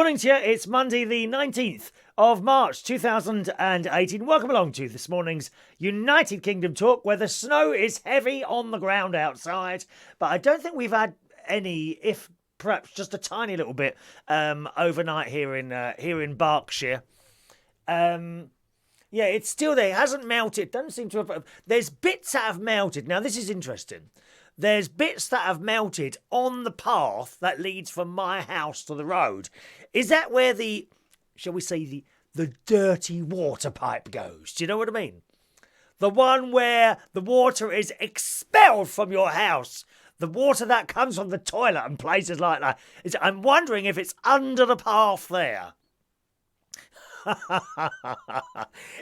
Morning to you. It's Monday the 19th of March 2018. Welcome along to this morning's United Kingdom talk, where the snow is heavy on the ground outside, but I don't think we've had any, if perhaps just a tiny little bit, overnight here in Berkshire. Yeah, it's still there. It hasn't melted. Doesn't seem to have. There's bits that have melted. Now, this is interesting. There's bits that have melted on the path that leads from my house to the road. Is that where the, shall we say, the dirty water pipe goes? Do you know what I mean? The one where the water is expelled from your house. The water that comes from the toilet and places like that. I'm wondering if it's under the path there.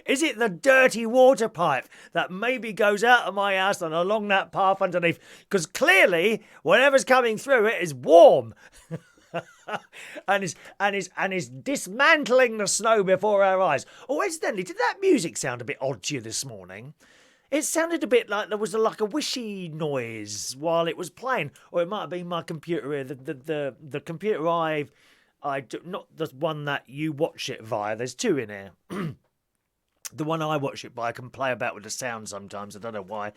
Is it the dirty water pipe that maybe goes out of my house and along that path underneath? Because clearly, whatever's coming through it is warm. and is dismantling the snow before our eyes. Oh, incidentally, did that music sound a bit odd to you this morning? It sounded a bit like there was like a wishy noise while it was playing. Or it might have been my computer here. The computer I do, not the one that you watch it via. There's two in here. The one I watch it by, I can play about with the sound sometimes. I don't know why.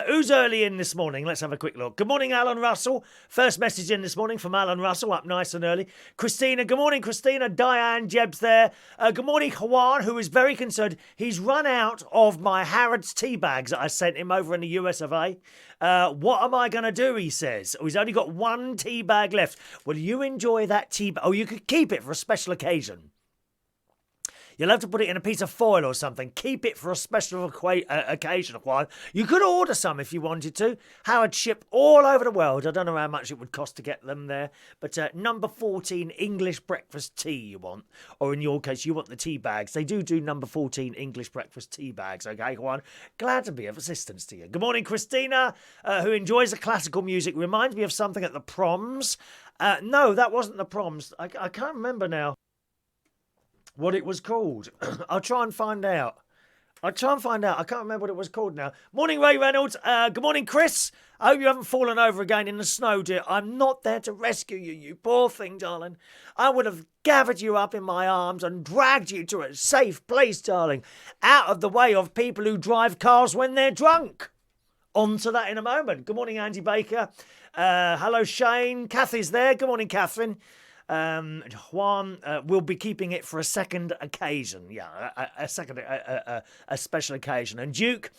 Who's early in this morning? Let's have a quick look. Good morning, Alan Russell. First message in this morning from Alan Russell, up nice and early. Christina, good morning, Christina. Diane, Jeb's there. Good morning, Juan, who is very concerned. He's run out of my Harrods tea bags that I sent him over in the US of A. What am I going to do, he says. Oh, he's only got one tea bag left. Will you enjoy that tea bag? Oh, you could keep it for a special occasion. You'll have to put it in a piece of foil or something. Keep it for a special occasion. You could order some if you wanted to. Howard ship all over the world. I don't know how much it would cost to get them there. But number 14 English breakfast tea you want. Or in your case, you want the tea bags. They do number 14 English breakfast tea bags. Okay, Juan? Glad to be of assistance to you. Good morning, Christina, who enjoys the classical music. Reminds me of something at the proms. No, that wasn't the proms. I can't remember now what it was called. I'll try and find out. I can't remember what it was called now. Morning, Ray Reynolds. Good morning, Chris. I hope you haven't fallen over again in the snow, dear. I'm not there to rescue you, you poor thing, darling. I would have gathered you up in my arms and dragged you to a safe place, darling. Out of the way of people who drive cars when they're drunk. On to that in a moment. Good morning, Andy Baker. Hello, Shane. Kathy's there. Good morning, Catherine. Juan will be keeping it for a second occasion. Yeah, a special occasion. And Duke,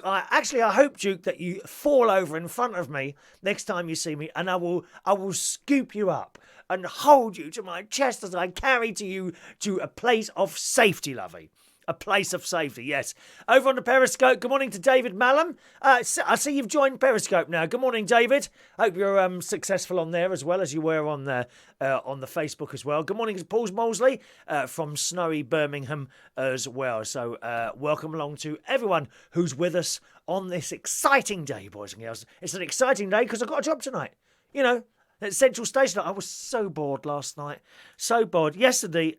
I hope, Duke, that you fall over in front of me next time you see me, and I will scoop you up and hold you to my chest as I carry you to a place of safety, lovey. A place of safety, yes. Over on the Periscope, good morning to David Mallam. I see you've joined Periscope now. Good morning, David. Hope you're successful on there as well as you were on the Facebook as well. Good morning to Paul Mosley from snowy Birmingham as well. So welcome along to everyone who's with us on this exciting day, boys and girls. It's an exciting day because I've got a job tonight. You know, at Central Station. I was so bored last night. So bored. Yesterday,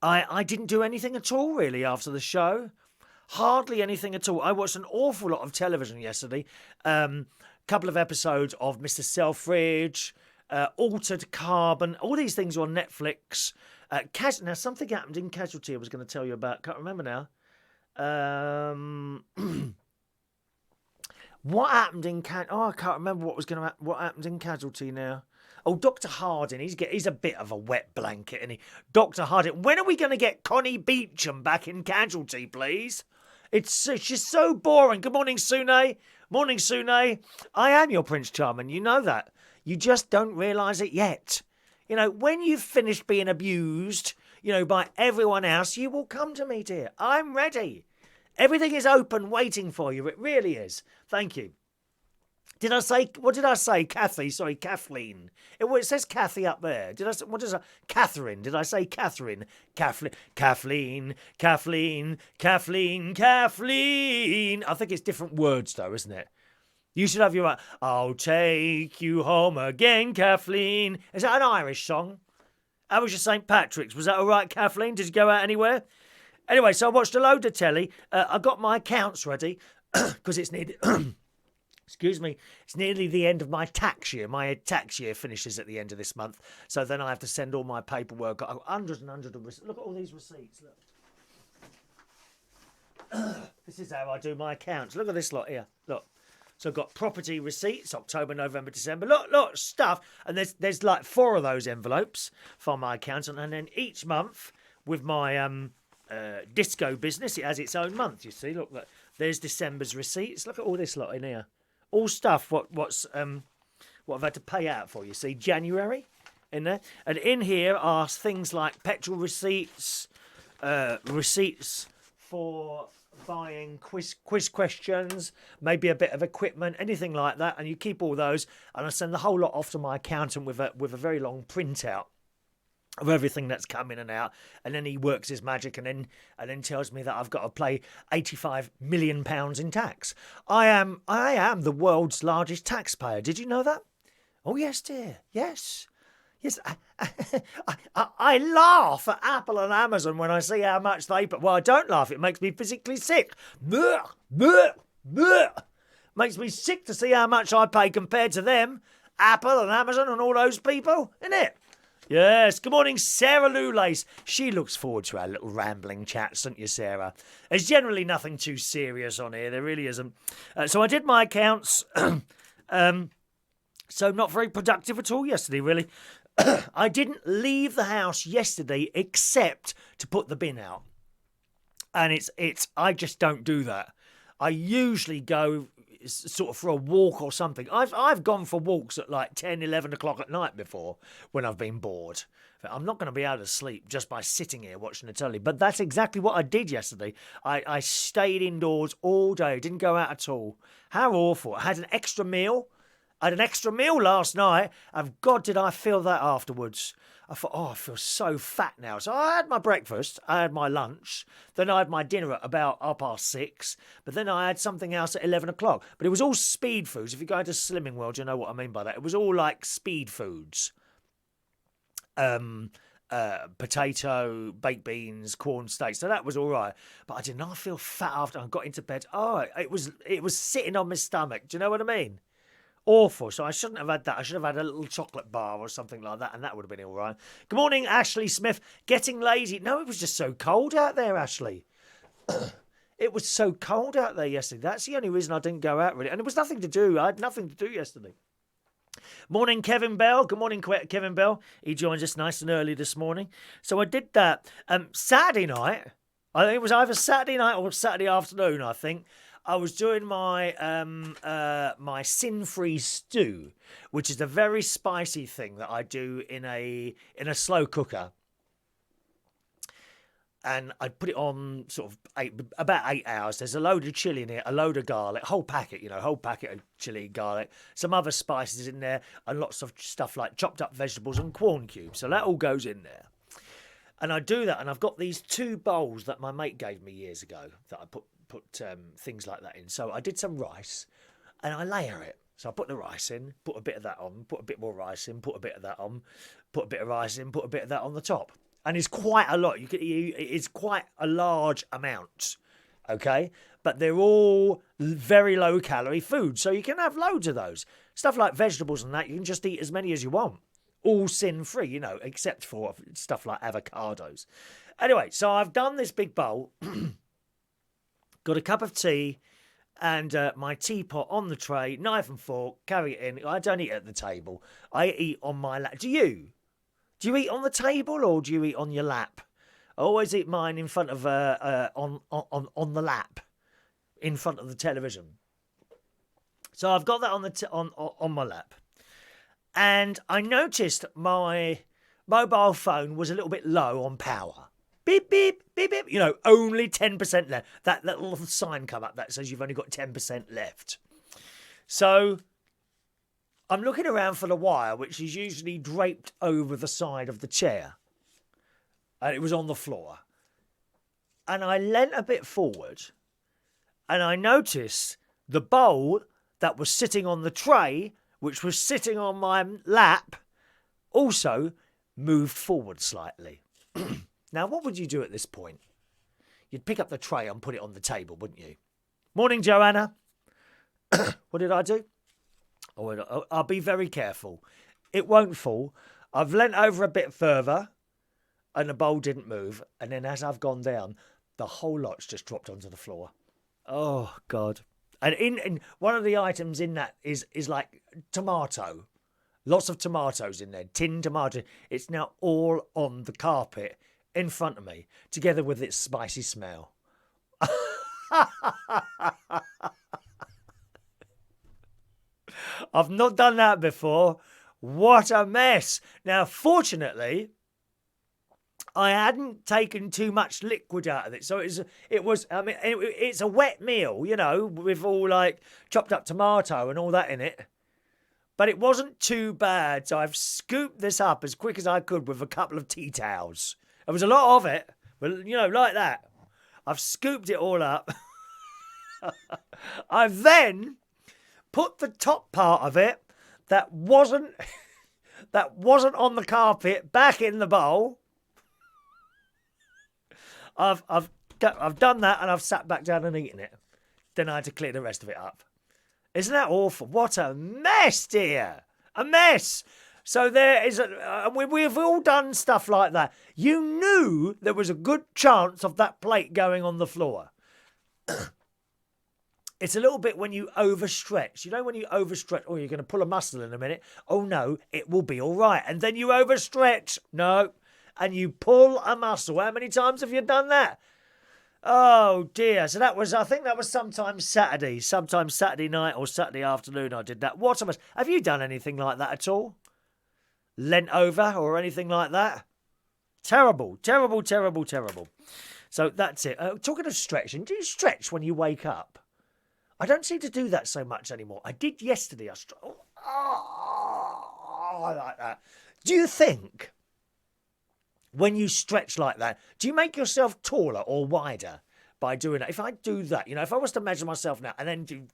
I didn't do anything at all, really, after the show. Hardly anything at all. I watched an awful lot of television yesterday. Couple of episodes of Mr. Selfridge, Altered Carbon. All these things are on Netflix. Now, something happened in Casualty I was going to tell you about. Can't remember now. What happened in I can't remember what happened in Casualty now. Oh, Dr. Hardin, he's a bit of a wet blanket, isn't he? Dr. Hardin, when are we going to get Connie Beecham back in Casualty, please? She's so boring. Good morning, Sune. Morning, Sune. I am your Prince Charming, you know that. You just don't realise it yet. You know, when you've finished being abused, by everyone else, you will come to me, dear. I'm ready. Everything is open, waiting for you. It really is. Thank you. What did I say? Kathy, sorry, Kathleen. It says Kathy up there. Catherine. Did I say Catherine? Kathleen. I think it's different words though, isn't it? You should have your, I'll take you home again, Kathleen. Is that an Irish song? How was your St. Patrick's? Was that all right, Kathleen? Did you go out anywhere? Anyway, so I watched a load of telly. I got my accounts ready because it's needed. Excuse me, it's nearly the end of my tax year. My tax year finishes at the end of this month. So then I have to send all my paperwork. I've got hundreds and hundreds of receipts. Look at all these receipts. Look. This is how I do my accounts. Look at this lot here. Look. So I've got property receipts, October, November, December. Look, stuff. And there's like 4 of those envelopes for my accountant. And then each month with my disco business, it has its own month, you see. Look, there's December's receipts. Look at all this lot in here. All stuff what I've had to pay out for, you see. January in there. And in here are things like petrol receipts, receipts for buying quiz questions, maybe a bit of equipment, anything like that. And you keep all those. And I send the whole lot off to my accountant with a very long printout of everything that's come in and out, and then he works his magic and then tells me that I've got to pay £85 million in tax. I am the world's largest taxpayer. Did you know that? Oh yes, dear. Yes. I laugh at Apple and Amazon when I see how much they pay. Well, I don't laugh. It makes me physically sick. Makes me sick to see how much I pay compared to them, Apple and Amazon and all those people, isn't it? Yes, good morning, Sarah Lulace. She looks forward to our little rambling chats, doesn't you, Sarah? There's generally nothing too serious on here, there really isn't. So I did my accounts, so not very productive at all yesterday, really. I didn't leave the house yesterday except to put the bin out. And I just don't do that. I usually go sort of for a walk or something. I've gone for walks at like 10, 11 o'clock at night before when I've been bored. I'm not going to be able to sleep just by sitting here watching the telly. But that's exactly what I did yesterday. I stayed indoors all day, didn't go out at all. How awful. I had an extra meal. I had an extra meal last night, and God, did I feel that afterwards. I thought, I feel so fat now. So I had my breakfast, I had my lunch, then I had my dinner at about 6:30, but then I had something else at 11 o'clock. But it was all speed foods. If you go to Slimming World, you know what I mean by that. It was all like speed foods. Potato, baked beans, corn steaks. So that was all right. But I did not feel fat after I got into bed. It was sitting on my stomach. Do you know what I mean? Awful. So I shouldn't have had that. I should have had a little chocolate bar or something like that, and that would have been all right. Good morning, Ashley Smith. Getting lazy. No, it was just so cold out there, Ashley. It was so cold out there yesterday. That's the only reason I didn't go out, really. And it was nothing to do. I had nothing to do yesterday. Morning, Kevin Bell. Good morning, Kevin Bell. He joins us nice and early this morning. So I did that. Saturday night, I think it was either Saturday night or Saturday afternoon, I think, I was doing my my sin-free stew, which is a very spicy thing that I do in a slow cooker. And I put it on sort of about 8 hours. There's a load of chilli in it, a load of garlic, whole packet of chilli, garlic, some other spices in there, and lots of stuff like chopped up vegetables and corn cubes. So that all goes in there. And I do that, and I've got these 2 bowls that my mate gave me years ago that I put things like that in. So I did some rice, and I layer it. So I put the rice in, put a bit of that on, put a bit more rice in, put a bit of that on, put a bit of rice in, put a bit of that on the top. And it's quite a lot. It's quite a large amount, okay? But they're all very low-calorie food, so you can have loads of those. Stuff like vegetables and that, you can just eat as many as you want. All sin-free, except for stuff like avocados. Anyway, so I've done this big bowl, got a cup of tea, and my teapot on the tray, knife and fork, carry it in. I don't eat at the table. I eat on my lap. Do you? Do you eat on the table or do you eat on your lap? I always eat mine in front of on the lap, in front of the television. So I've got that on my lap, and I noticed my mobile phone was a little bit low on power. Beep beep beep beep. Only 10% left. That little sign come up that says you've only got 10% left. So I'm looking around for the wire, which is usually draped over the side of the chair. And it was on the floor. And I leant a bit forward, and I noticed the bowl that was sitting on the tray, which was sitting on my lap, also moved forward slightly. Now, what would you do at this point? You'd pick up the tray and put it on the table, wouldn't you? Morning, Joanna. What did I do? I'll be very careful. It won't fall. I've leant over a bit further and the bowl didn't move. And then as I've gone down, the whole lot's just dropped onto the floor. Oh, God. And in one of the items in that is like tomato. Lots of tomatoes in there. Tinned tomato. It's now all on the carpet in front of me, together with its spicy smell. I've not done that before. What a mess. Now, fortunately, I hadn't taken too much liquid out of it. So it's a wet meal, you know, with all like chopped up tomato and all that in it. But it wasn't too bad. So I've scooped this up as quick as I could with a couple of tea towels. There was a lot of it, but you know, like that. I've scooped it all up. I've then put the top part of it that wasn't on the carpet back in the bowl. I've done that and I've sat back down and eaten it. Then I had to clear the rest of it up. Isn't that awful? What a mess, dear. A mess. So there is we've all done stuff like that. You knew there was a good chance of that plate going on the floor. It's a little bit when you overstretch. You know when you overstretch, oh, you're going to pull a muscle in a minute. Oh, no, it will be all right. And then you overstretch. No. And you pull a muscle. How many times have you done that? Oh, dear. So I think that was sometime Saturday night or Saturday afternoon I did that. What a mess. Have you done anything like that at all? Leant over or anything like that? Terrible, terrible, terrible, terrible. So that's it. Talking of stretching, do you stretch when you wake up? I don't seem to do that so much anymore. I did yesterday. I like that. Do you think when you stretch like that, do you make yourself taller or wider by doing that? If I do that, you know, if I was to measure myself now and then do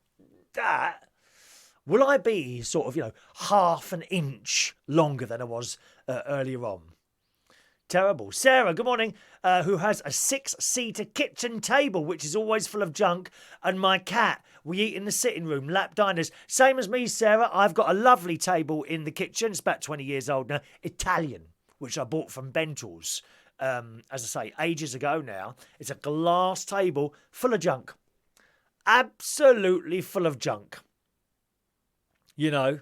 that, will I be sort of, you know, half an inch longer than I was earlier on? Terrible. Sarah, good morning, who has a 6-seater kitchen table, which is always full of junk, and my cat. We eat in the sitting room, lap diners. Same as me, Sarah. I've got a lovely table in the kitchen. It's about 20 years old now. Italian, which I bought from Bentl's, as I say, ages ago now. It's a glass table full of junk. Absolutely full of junk. You know,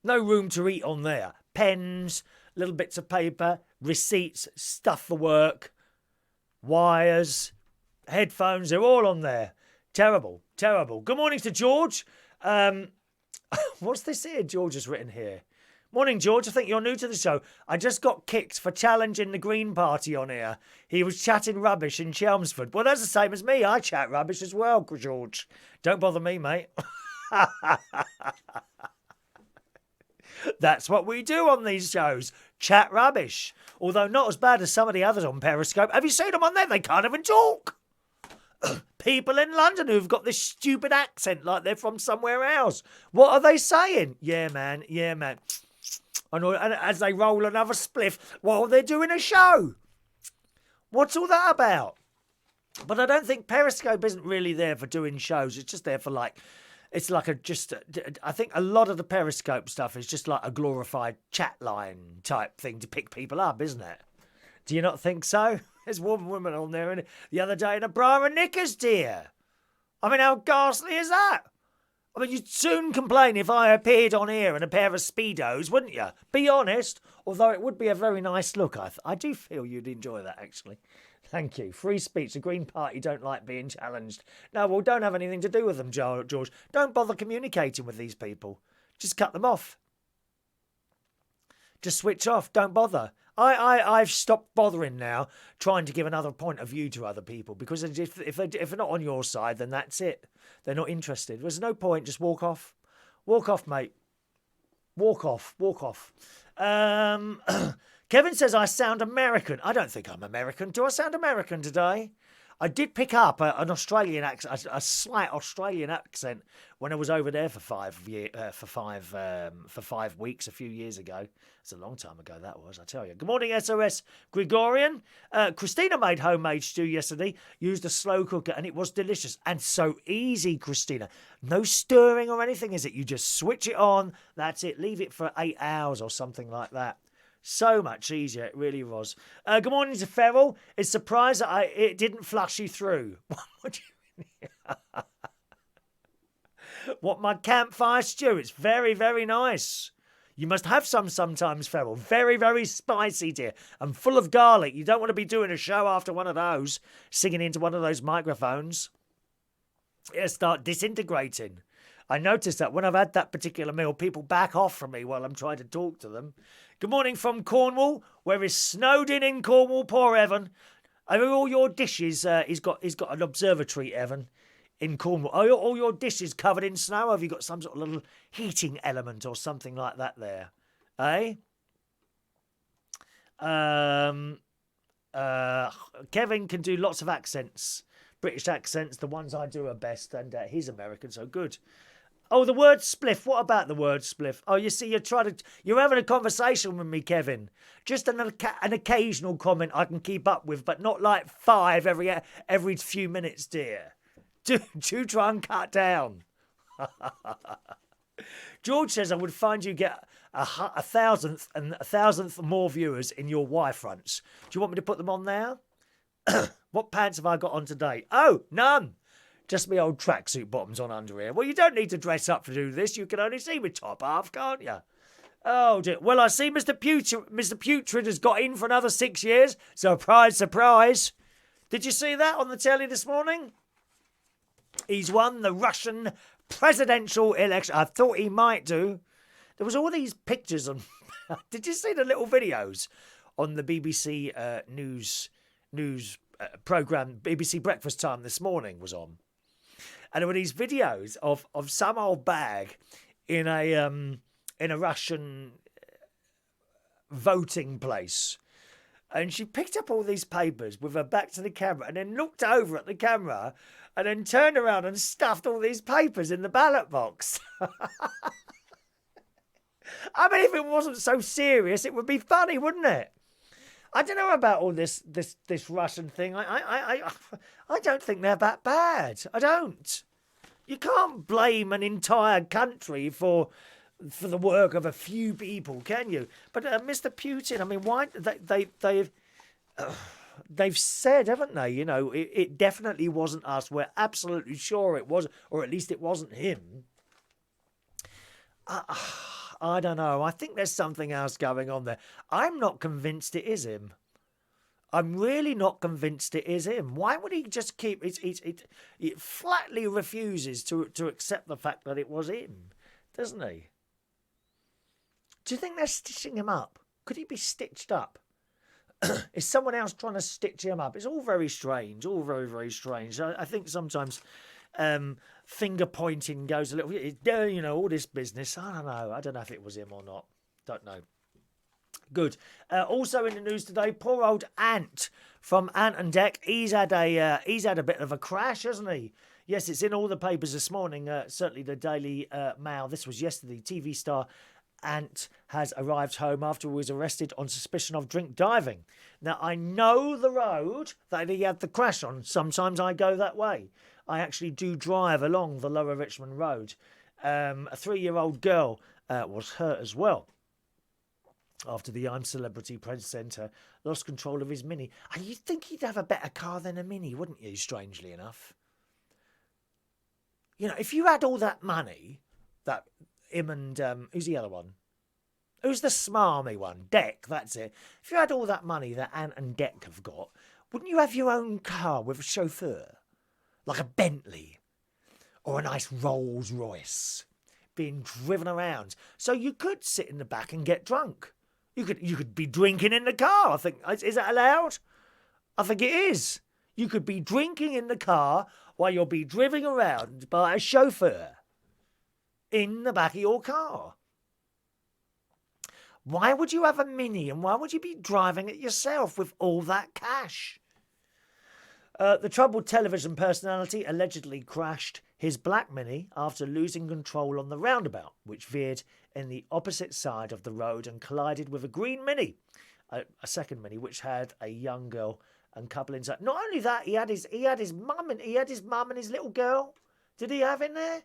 no room to eat on there. Pens, little bits of paper, receipts, stuff for work, wires, headphones, they're all on there. Terrible, terrible. Good morning to George. What's this here George has written here? Morning, George. I think you're new to the show. I just got kicked for challenging the Green Party on here. He was chatting rubbish in Chelmsford. Well, that's the same as me. I chat rubbish as well, George. Don't bother me, mate. That's what we do on these shows. Chat rubbish. Although not as bad as some of the others on Periscope. Have you seen them on there? They can't even talk. People in London who've got this stupid accent like they're from somewhere else. What are they saying? Yeah, man. Yeah, man. And as they roll another spliff while they're doing a show. What's all that about? But I don't think Periscope isn't really there for doing shows. It's just there for like... It's like I think a lot of the Periscope stuff is just like a glorified chat line type thing to pick people up, isn't it? Do you not think so? There's one woman on there the other day in a bra and knickers, dear. I mean, how ghastly is that? I mean, you'd soon complain if I appeared on here in a pair of Speedos, wouldn't you? Be honest. Although it would be a very nice look. I do feel you'd enjoy that, actually. Thank you. Free speech. The Green Party don't like being challenged. No, well, don't have anything to do with them, George. Don't bother communicating with these people. Just cut them off. Just switch off. Don't bother. I've stopped bothering now, trying to give another point of view to other people, because if they're not on your side, then that's it. They're not interested. There's no point. Just walk off. Walk off, mate. Walk off. Walk off. Kevin says I sound American. I don't think I'm American. Do I sound American today? I did pick up an Australian accent, a slight Australian accent when I was over there for 5 weeks a few years ago. It's a long time ago that was, I tell you. Good morning, SOS Gregorian. Christina made homemade stew yesterday, used a slow cooker, and it was delicious and so easy, Christina. No stirring or anything, is it? You just switch it on, that's it. Leave it for 8 hours or something like that. So much easier, it really was. Good morning to Ferrell. It's surprised that it didn't flush you through. What do you mean? What, my campfire stew? It's very, very nice. You must have some sometimes, Ferrell. Very, very spicy, dear, and full of garlic. You don't want to be doing a show after one of those, singing into one of those microphones. It'll start disintegrating. I noticed that when I've had that particular meal, people back off from me while I'm trying to talk to them. Good morning from Cornwall, where it's snowed in Cornwall. Poor Evan. Are all your dishes? He's got an observatory, Evan, in Cornwall. Are all your dishes covered in snow? Have you got some sort of little heating element or something like that there? Eh? Kevin can do lots of accents. British accents, the ones I do are best, and he's American, so good. Oh, the word spliff. What about the word spliff? Oh, you see, you're having a conversation with me, Kevin. Just an occasional comment I can keep up with, but not like 5 every few minutes, dear. Do try and cut down. George says I would find you get a thousandth more viewers in your Y fronts. Do you want me to put them on there? What pants have I got on today? Oh, none. Just my old tracksuit bottoms on under here. Well, you don't need to dress up to do this. You can only see my top half, can't you? Oh, dear. Well, I see Mr. Putrid has got in for another 6 years. Surprise, surprise. Did you see that on the telly this morning? He's won the Russian presidential election. I thought he might do. There was all these pictures on... Did you see the little videos on the BBC news programme? BBC Breakfast Time this morning was on. And there were these videos of some old bag in a Russian voting place. And she picked up all these papers with her back to the camera and then looked over at the camera and then turned around and stuffed all these papers in the ballot box. I mean, if it wasn't so serious, it would be funny, wouldn't it? I don't know about all this Russian thing. I don't think they're that bad. I don't. You can't blame an entire country for the work of a few people, can you? But Mr. Putin, I mean, why they've said, haven't they? You know, it definitely wasn't us. We're absolutely sure it was, or at least it wasn't him. I don't know. I think there's something else going on there. I'm not convinced it is him. I'm really not convinced it is him. Why would he just keep... It flatly refuses to accept the fact that it was him, doesn't he? Do you think they're stitching him up? Could he be stitched up? Is someone else trying to stitch him up? It's all very strange, all very, very strange. I think sometimes finger pointing goes a little... You know, all this business. I don't know. I don't know if it was him or not. Don't know. Good. Also in the news today, poor old Ant from Ant and Dec. He's had a bit of a crash, hasn't he? Yes, it's in all the papers this morning. Certainly the Daily Mail. This was yesterday. TV star Ant has arrived home after he was arrested on suspicion of drink driving. Now, I know the road that he had the crash on. Sometimes I go that way. I actually do drive along the Lower Richmond Road. A 3-year-old girl was hurt as well after the I'm Celebrity presenter lost control of his Mini. And you'd think he'd have a better car than a Mini, wouldn't you, strangely enough? You know, if you had all that money, that him and, who's the other one? Who's the smarmy one? Dec, that's it. If you had all that money that Ant and Dec have got, wouldn't you have your own car with a chauffeur? Like a Bentley or a nice Rolls Royce being driven around. So you could sit in the back and get drunk. You could be drinking in the car. I think, is that allowed? I think it is. You could be drinking in the car while you'll be driven around by a chauffeur in the back of your car. Why would you have a Mini and why would you be driving it yourself with all that cash? The troubled television personality allegedly crashed his black Mini after losing control on the roundabout, which veered in the opposite side of the road and collided with a green Mini, a second Mini, which had a young girl and couple inside. Not only that, he had his mum and his little girl. Did he have in there?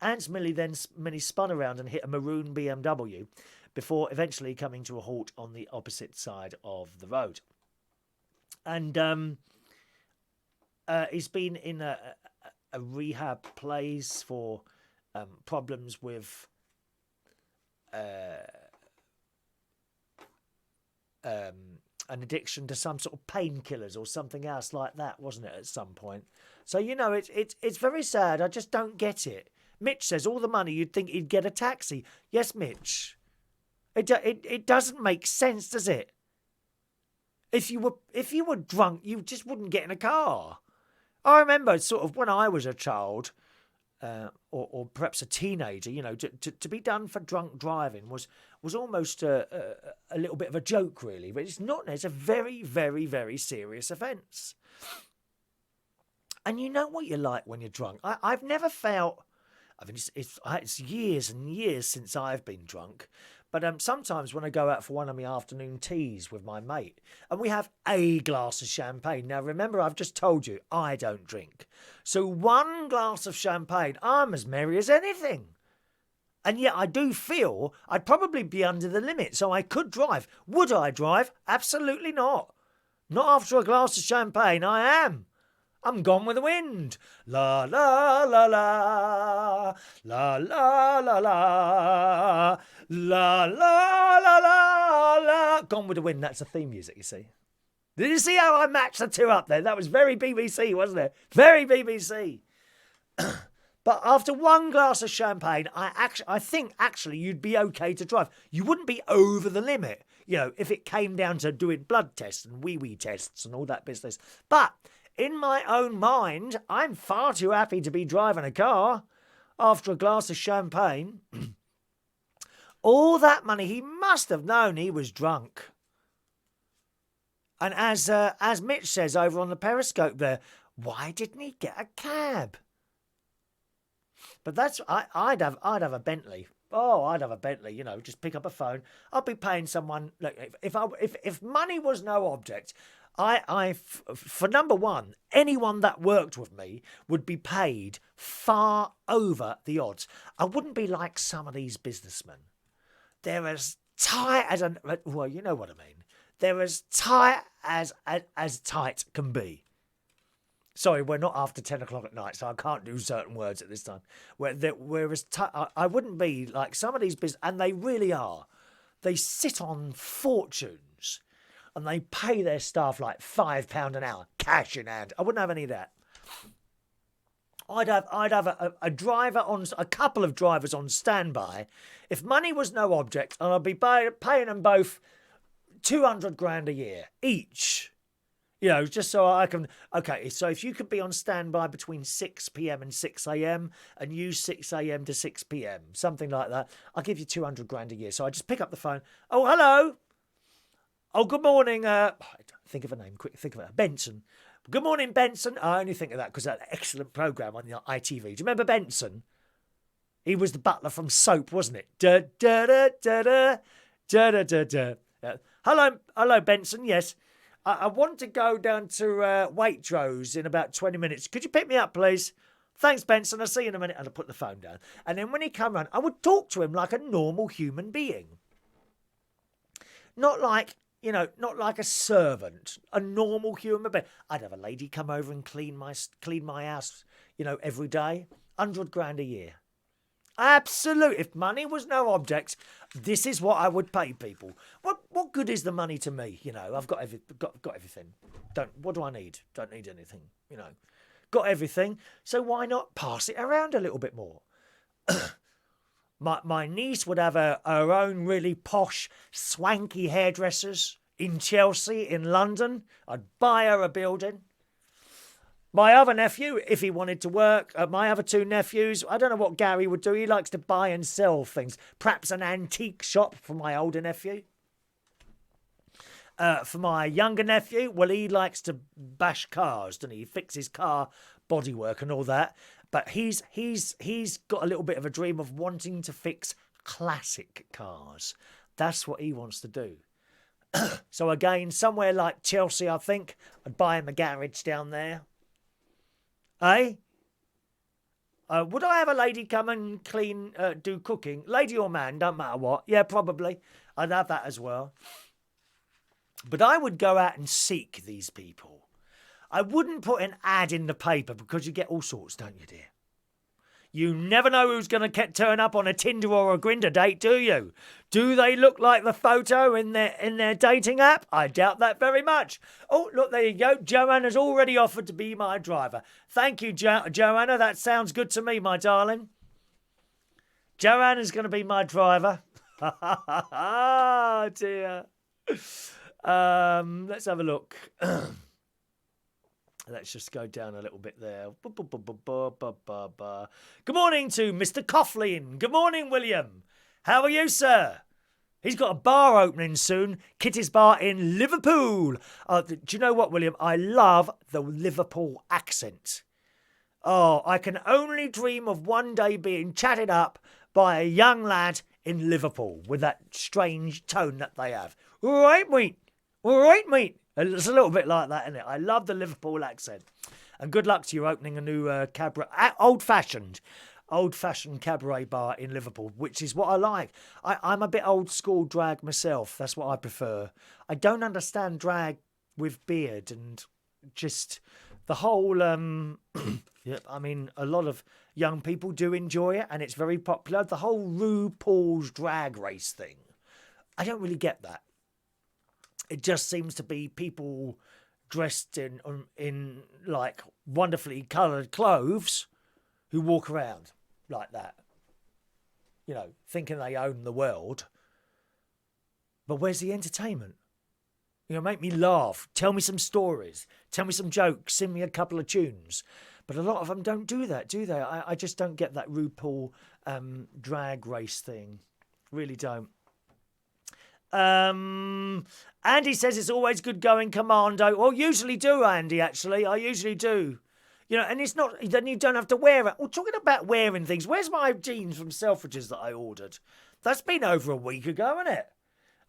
Ant's Mini spun around and hit a maroon BMW before eventually coming to a halt on the opposite side of the road. And he's been in a rehab place for problems with an addiction to some sort of painkillers or something else like that, wasn't it, at some point? So, you know, it's very sad. I just don't get it. Mitch says all the money, you'd think he'd get a taxi. Yes, Mitch. It doesn't make sense, does it? If you were drunk, you just wouldn't get in a car. I remember sort of when I was a child, or perhaps a teenager, you know, to be done for drunk driving was almost a little bit of a joke, really. But it's not. It's a very, very, very serious offence. And you know what you're like when you're drunk. I've never felt. I mean, it's years and years since I've been drunk. But sometimes when I go out for one of my afternoon teas with my mate, and we have a glass of champagne. Now, remember, I've just told you, I don't drink. So one glass of champagne, I'm as merry as anything. And yet I do feel I'd probably be under the limit, so I could drive. Would I drive? Absolutely not. Not after a glass of champagne, I am. I'm gone with the wind. La, la, la, la. La, la, la, la. La, la, la, la, la. Gone with the Wind, that's the theme music, you see. Did you see how I matched the two up there? That was very BBC, wasn't it? Very BBC. But after one glass of champagne, I think actually you'd be okay to drive. You wouldn't be over the limit, you know, if it came down to doing blood tests and wee-wee tests and all that business. But in my own mind, I'm far too happy to be driving a car after a glass of champagne. All that money, he must have known he was drunk. And as Mitch says over on the Periscope there, why didn't he get a cab? But that's I'd have a Bentley. Oh, I'd have a Bentley. You know, just pick up a phone. I'd be paying someone. Look, if money was no object, for number one, anyone that worked with me would be paid far over the odds. I wouldn't be like some of these businessmen. They're as tight as well, you know what I mean. They're as tight as tight can be. Sorry, we're not after 10 o'clock at night, so I can't do certain words at this time. We're as tight. I wouldn't be like some of these business, and they really are. They sit on fortunes, and they pay their staff like £5 an hour, cash in hand. I wouldn't have any of that. I'd have a driver on, a couple of drivers on standby. If money was no object, and I'd be paying them both 200 grand a year each. You know, just so I can. Okay, so if you could be on standby between 6 p.m. and 6 a.m. and use 6 a.m. to 6 p.m., something like that, I'll give you 200 grand a year. So I just pick up the phone. Oh, hello. Oh, good morning. Think of a name, quick. Think of it. Benson. Good morning, Benson. I only think of that because that excellent programme on the ITV. Do you remember Benson? He was the butler from Soap, wasn't it? Da da da da da da da da da. Hello, Benson. Yes, I want to go down to Waitrose in about 20 minutes. Could you pick me up, please? Thanks, Benson. I'll see you in a minute. And I put the phone down. And then when he come round, I would talk to him like a normal human being, not like. You know, not like a servant, a normal human being. I'd have a lady come over and clean my house, you know, every day. 100 grand a year. Absolute. If money was no object, this is what I would pay people. What good is the money to me? You know, I've got everything. What do I need? Don't need anything. You know, got everything. So why not pass it around a little bit more? My niece would have her own really posh, swanky hairdressers in Chelsea, in London. I'd buy her a building. My other nephew, if he wanted to work, my other two nephews, I don't know what Gary would do. He likes to buy and sell things. Perhaps an antique shop for my older nephew. For my younger nephew, well, he likes to bash cars, doesn't he? He fixes car bodywork and all that. But he's got a little bit of a dream of wanting to fix classic cars. That's what he wants to do. So again, somewhere like Chelsea, I think, I'd buy him a garage down there. Eh? Would I have a lady come and clean, do cooking? Lady or man, don't matter what. Yeah, probably. I'd have that as well. But I would go out and seek these people. I wouldn't put an ad in the paper because you get all sorts, don't you, dear? You never know who's going to turn up on a Tinder or a Grindr date, do you? Do they look like the photo in their dating app? I doubt that very much. Oh, look, there you go. Joanna's already offered to be my driver. Thank you, Joanna. That sounds good to me, my darling. Joanna's going to be my driver. Oh, dear. Let's have a look. Let's just go down a little bit there. Good morning to Mr. Coughlin. Good morning, William. How are you, sir? He's got a bar opening soon. Kitty's Bar in Liverpool. Do you know what, William? I love the Liverpool accent. Oh, I can only dream of one day being chatted up by a young lad in Liverpool with that strange tone that they have. All right, mate. All right, mate. It's a little bit like that, isn't it? I love the Liverpool accent. And good luck to you opening a new cabaret, old-fashioned cabaret bar in Liverpool, which is what I like. I'm a bit old-school drag myself. That's what I prefer. I don't understand drag with beard and just the whole... yeah, I mean, a lot of young people do enjoy it, and it's very popular. The whole RuPaul's Drag Race thing. I don't really get that. It just seems to be people dressed in like wonderfully coloured clothes who walk around like that, you know, thinking they own the world. But where's the entertainment? You know, make me laugh. Tell me some stories. Tell me some jokes. Sing me a couple of tunes. But a lot of them don't do that, do they? I just don't get that RuPaul drag race thing. Really don't. Andy says it's always good going commando. Well, usually do, Andy, actually. I usually do. You know, and it's not, then you don't have to wear it. Well, talking about wearing things, where's my jeans from Selfridges that I ordered? That's been over a week ago, isn't it?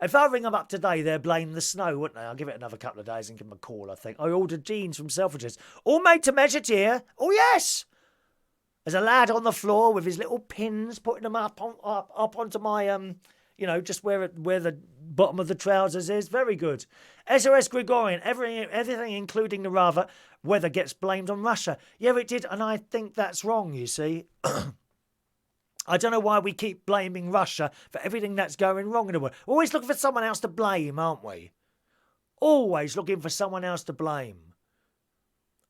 If I ring them up today, they'll blame the snow, wouldn't they? I'll give it another couple of days and give them a call, I think. I ordered jeans from Selfridges. All made to measure, dear. Oh, yes. There's a lad on the floor with his little pins, putting them up onto my, you know, just where the bottom of the trousers is. Very good. SOS Gregorian, everything including the rather weather gets blamed on Russia. Yeah, it did, and I think that's wrong, you see. I don't know why we keep blaming Russia for everything that's going wrong in the world. We're always looking for someone else to blame, aren't we? Always looking for someone else to blame.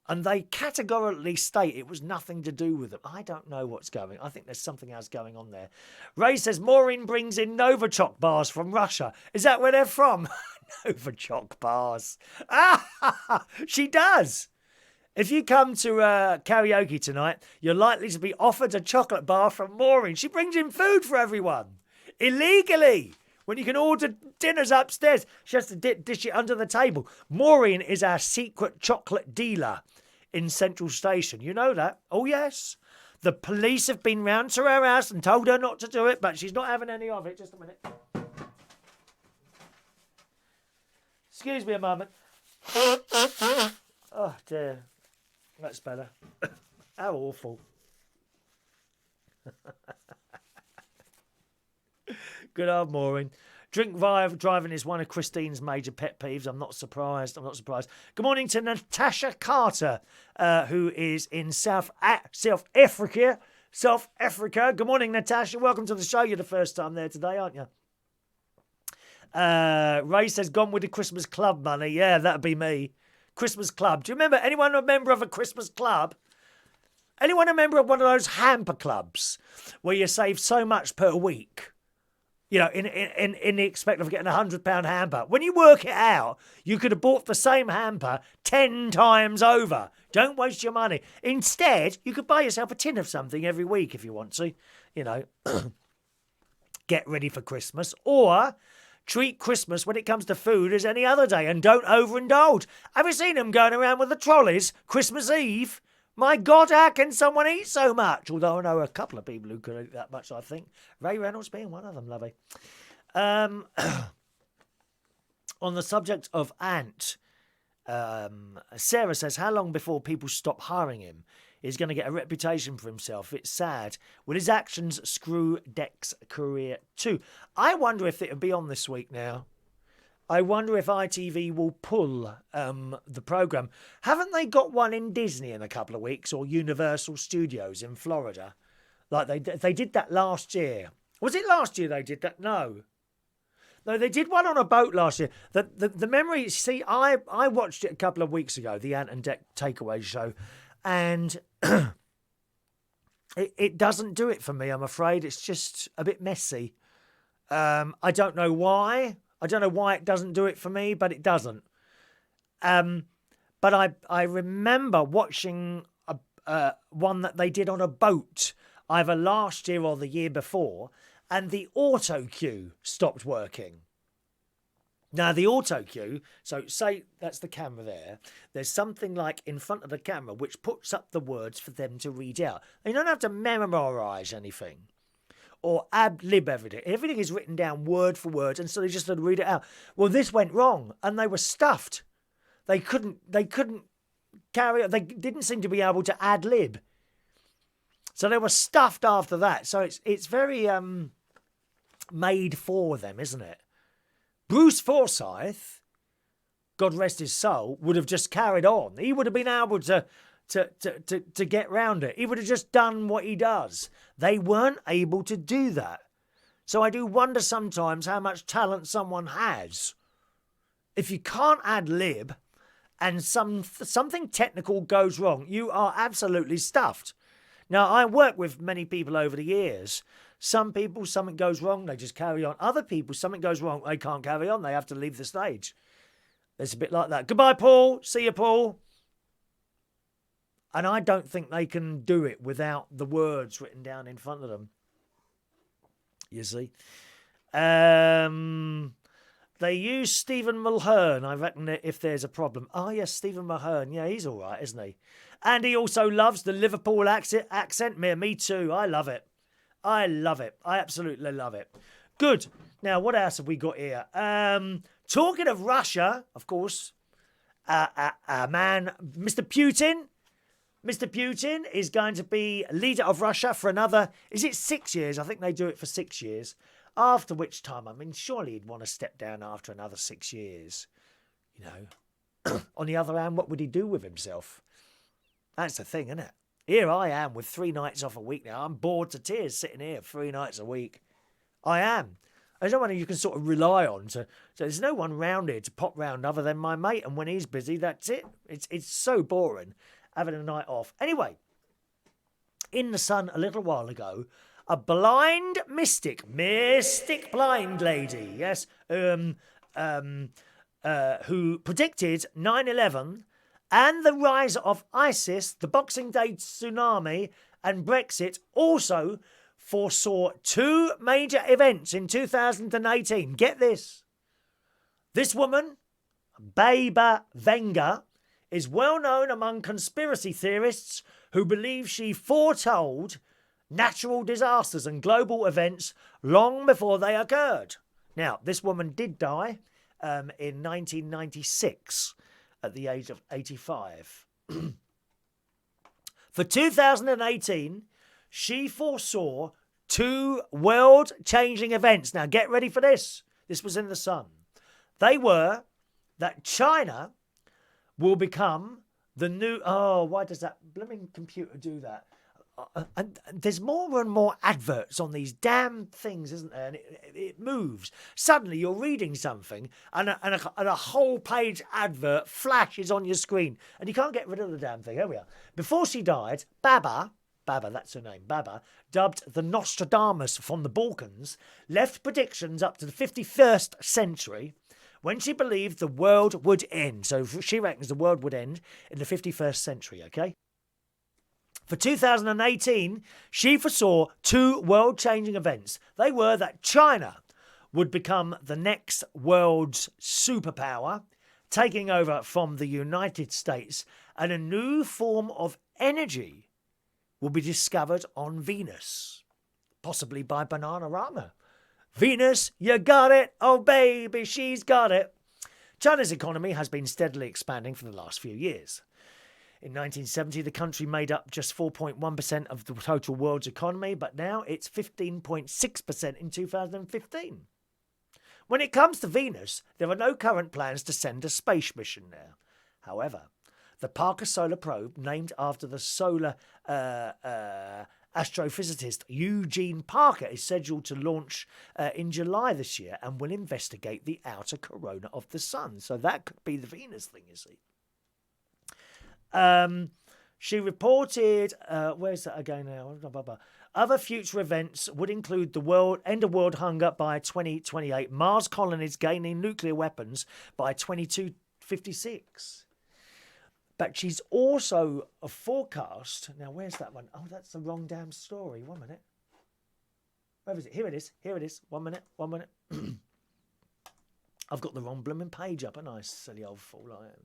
And they categorically state it was nothing to do with them. I don't know what's going on. I think there's something else going on there. Ray says Maureen brings in Novichok bars from Russia. Is that where they're from? Novichok bars. Ah, she does. If you come to karaoke tonight, you're likely to be offered a chocolate bar from Maureen. She brings in food for everyone. Illegally. When you can order dinners upstairs. She has to dish it under the table. Maureen is our secret chocolate dealer in Central Station. You know that? Oh, yes. The police have been round to her house and told her not to do it, but she's not having any of it. Just a minute. Excuse me a moment. Oh, dear. That's better. How awful. Good old Maureen. Drink driving is one of Christine's major pet peeves. I'm not surprised. Good morning to Natasha Carter, who is in South Africa. Good morning, Natasha. Welcome to the show. You're the first time there today, aren't you? Ray says, gone with the Christmas club money. Yeah, that'd be me. Christmas club. Do you remember, anyone a member of a Christmas club? Anyone a member of one of those hamper clubs where you save so much per week? You know, in the expect of getting £100 hamper. When you work it out, you could have bought the same hamper 10 times over. Don't waste your money. Instead, you could buy yourself a tin of something every week if you want to. You know, get ready for Christmas. Or treat Christmas when it comes to food as any other day and don't overindulge. Have you seen them going around with the trolleys Christmas Eve? My God, how can someone eat so much? Although I know a couple of people who could eat that much, I think. Ray Reynolds being one of them, lovely. On the subject of Ant, Sarah says, how long before people stop hiring him? He's going to get a reputation for himself. It's sad. Will his actions screw Dec's career too? I wonder if it'll be on this week now. I wonder if ITV will pull the programme. Haven't they got one in Disney in a couple of weeks, or Universal Studios in Florida? Like they did that last year. Was it last year they did that? No, they did one on a boat last year. The memory, see, I watched it a couple of weeks ago, the Ant and Dec takeaway show, and it doesn't do it for me, I'm afraid. It's just a bit messy. I don't know why. I don't know why it doesn't do it for me, but it doesn't. But I remember watching one that they did on a boat, either last year or the year before, and the auto cue stopped working. Now, the auto cue, so say that's the camera there. There's something like in front of the camera which puts up the words for them to read out. You don't have to memorise anything or ad-lib everything. Everything is written down word for word, and so they just had to read it out. Well, this went wrong, and they were stuffed. They couldn't carry on. They didn't seem to be able to ad-lib. So they were stuffed after that. So it's very made for them, isn't it? Bruce Forsyth, God rest his soul, would have just carried on. He would have been able to get round it. He would have just done what he does. They weren't able to do that. So I do wonder sometimes how much talent someone has. If you can't ad-lib and something technical goes wrong, you are absolutely stuffed. Now, I work with many people over the years. Some people, something goes wrong, they just carry on. Other people, something goes wrong, they can't carry on. They have to leave the stage. It's a bit like that. Goodbye, Paul. See you, Paul. And I don't think they can do it without the words written down in front of them. You see? They use Stephen Mulhern, I reckon, if there's a problem. Oh, yes, Stephen Mulhern. Yeah, he's all right, isn't he? And he also loves the Liverpool accent. Me too. I love it. I love it. I absolutely love it. Good. Now, what else have we got here? Talking of Russia, of course, man, Mr. Putin. Mr. Putin is going to be leader of Russia for another, is it 6 years? I think they do it for 6 years. After which time, I mean, surely he'd want to step down after another 6 years. You know, on the other hand, what would he do with himself? That's the thing, isn't it? Here I am with 3 nights off a week now. I'm bored to tears sitting here 3 nights a week. I am. There's no one you can sort of rely on. So there's no one round here to pop round other than my mate. And when he's busy, that's it. It's so boring having a night off. Anyway, in the Sun a little while ago, a blind mystic blind lady, yes, who predicted 9/11 and the rise of ISIS, the Boxing Day tsunami and Brexit, also foresaw 2 major events in 2018. Get this. This woman, Baba Venga, is well known among conspiracy theorists who believe she foretold natural disasters and global events long before they occurred. Now, this woman did die in 1996 at the age of 85. For 2018, she foresaw 2 world-changing events. Now, get ready for this. This was in the Sun. They were that China will become the new... Oh, why does that blooming computer do that? And there's more and more adverts on these damn things, isn't there? And it moves. Suddenly you're reading something and a whole page advert flashes on your screen and you can't get rid of the damn thing. Here we are. Before she died, Baba, that's her name, Baba, dubbed the Nostradamus from the Balkans, left predictions up to the 51st century when she believed the world would end. So she reckons the world would end in the 51st century, okay? For 2018, she foresaw 2 world-changing events. They were that China would become the next world's superpower, taking over from the United States, and a new form of energy will be discovered on Venus, possibly by Bananarama. Venus, you got it. Oh, baby, she's got it. China's economy has been steadily expanding for the last few years. In 1970, the country made up just 4.1% of the total world's economy, but now it's 15.6% in 2015. When it comes to Venus, there are no current plans to send a space mission there. However, the Parker Solar Probe, named after the solar astrophysicist Eugene Parker, is scheduled to launch in July this year and will investigate the outer corona of the sun. So that could be the Venus thing, you see. She reported, where's that again now? Other future events would include the end of world hunger by 2028, Mars colonies gaining nuclear weapons by 2256. But she's also a forecast. Now, where's that one? Oh, that's the wrong damn story. 1 minute. Where is it? Here it is. Here it is. 1 minute. 1 minute. I've got the wrong blooming page up, a nice silly old fool I am.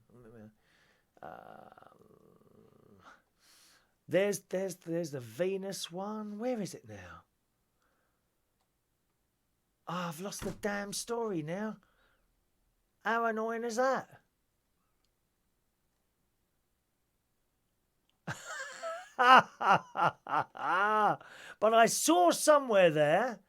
There's the Venus one. Where is it now? Oh, I've lost the damn story now. How annoying is that? But I saw somewhere there.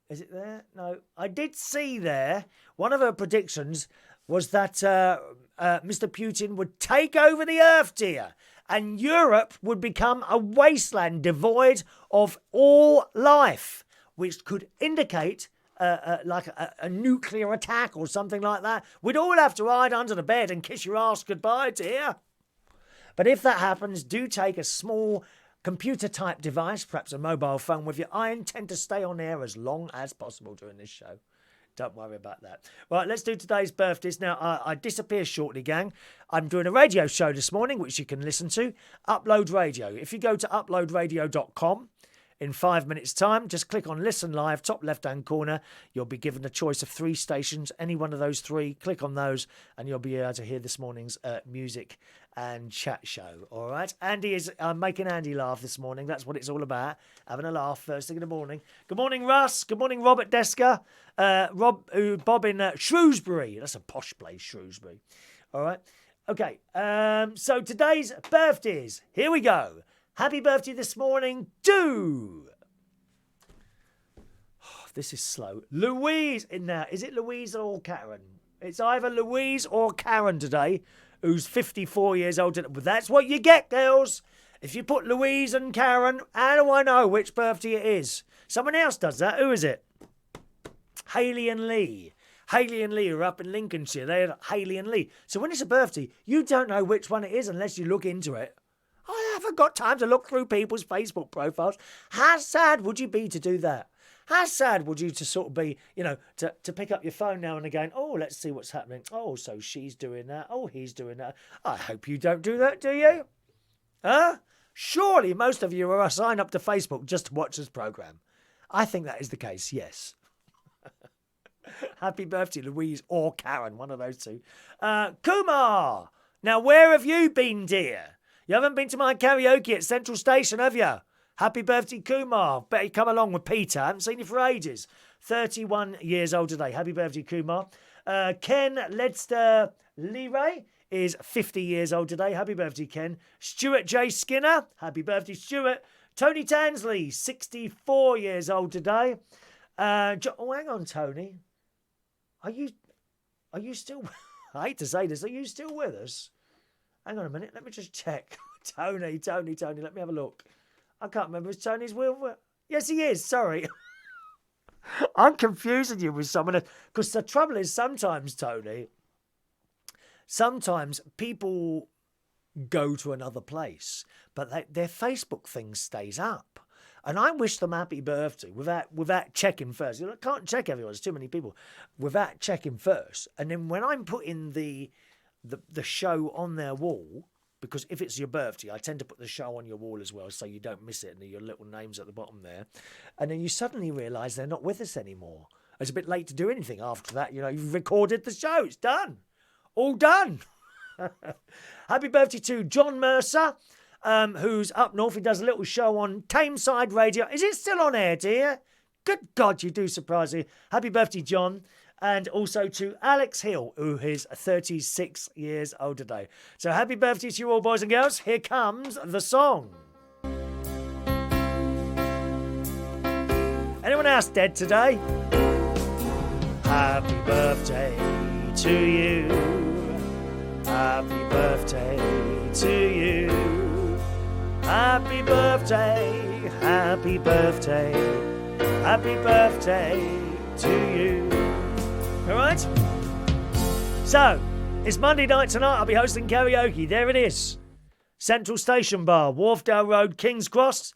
Is it there? No. I did see there. One of her predictions was that Mr. Putin would take over the earth, dear, and Europe would become a wasteland devoid of all life, which could indicate like a nuclear attack or something like that. We'd all have to hide under the bed and kiss your ass goodbye, dear. But if that happens, do take a small computer-type device, perhaps a mobile phone with you. I intend to stay on air as long as possible during this show. Don't worry about that. Right, let's do today's birthdays. Now, I disappear shortly, gang. I'm doing a radio show this morning, which you can listen to. Upload Radio. If you go to uploadradio.com, in 5 minutes' time, just click on Listen Live, top left-hand corner. You'll be given a choice of 3 stations. Any one of those 3, click on those, and you'll be able to hear this morning's music and chat show. All right? I'm making Andy laugh this morning. That's what it's all about. Having a laugh first thing in the morning. Good morning, Russ. Good morning, Robert Desker. Bob in Shrewsbury. That's a posh place, Shrewsbury. All right? Okay. So today's birthdays. Here we go. Happy birthday this morning to... Oh, this is slow. Louise in there. Is it Louise or Karen? It's either Louise or Karen today, who's 54 years old. But that's what you get, girls. If you put Louise and Karen, how do I know which birthday it is? Someone else does that. Who is it? Hayley and Lee. Hayley and Lee are up in Lincolnshire. They're Hayley and Lee. So when it's a birthday, you don't know which one it is unless you look into it. I haven't got time to look through people's Facebook profiles. How sad would you be to do that? How sad would you to sort of be, to pick up your phone now and again, oh, let's see what's happening. Oh, so she's doing that. Oh, he's doing that. I hope you don't do that, do you? Huh? Surely most of you are signed up to Facebook just to watch this programme. I think that is the case, yes. Happy birthday, Louise or Karen, one of those two. Kumar! Now, where have you been, dear? You haven't been to my karaoke at Central Station, have you? Happy birthday, Kumar. Bet you come along with Peter. I haven't seen you for ages. 31 years old today. Happy birthday, Kumar. Ken Ledster Leray is 50 years old today. Happy birthday, Ken. Stuart J. Skinner. Happy birthday, Stuart. Tony Tansley, 64 years old today. Hang on, Tony. Are you still... I hate to say this. Are you still with us? Hang on a minute, let me just check. Tony, let me have a look. I can't remember if Tony's will. Yes, he is, sorry. I'm confusing you with someone else. Because the trouble is sometimes, Tony, people go to another place, but their Facebook thing stays up. And I wish them happy birthday without checking first. I can't check everyone, there's too many people. Without checking first. And then when I'm putting the show on their wall, because if it's your birthday, I tend to put the show on your wall as well so you don't miss it and your little names at the bottom there. And then you suddenly realise they're not with us anymore. It's a bit late to do anything after that. You know, you've recorded the show. It's done. All done. Happy birthday to John Mercer, who's up north. He does a little show on Tameside Radio. Is it still on air, dear? Good God, you do surprise me. Happy birthday, John. And also to Alex Hill, who is 36 years old today. So happy birthday to you all, boys and girls. Here comes the song. Anyone else dead today? Happy birthday to you. Happy birthday to you. Happy birthday, happy birthday, happy birthday to you. All right? So, it's Monday night tonight. I'll be hosting karaoke. There it is. Central Station Bar, Wharfdale Road, King's Cross.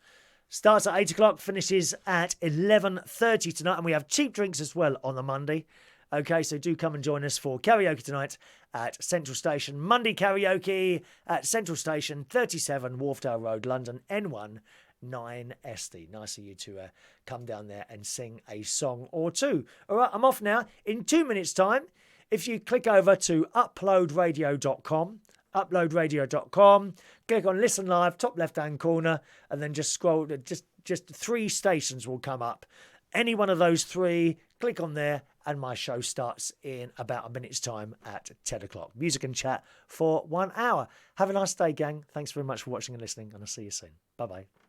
Starts at 8 o'clock, finishes at 11:30 tonight. And we have cheap drinks as well on the Monday. Okay, so do come and join us for karaoke tonight at Central Station. Monday karaoke at Central Station, 37 Wharfdale Road, London, N1 9SD. Nice of you to come down there and sing a song or two. All right, I'm off now. In 2 minutes' time, if you click over to uploadradio.com, click on Listen Live, top left-hand corner, and then just scroll. Just 3 stations will come up. Any one of those 3, click on there, and my show starts in about a minute's time at 10 o'clock. Music and chat for 1 hour. Have a nice day, gang. Thanks very much for watching and listening, and I'll see you soon. Bye-bye.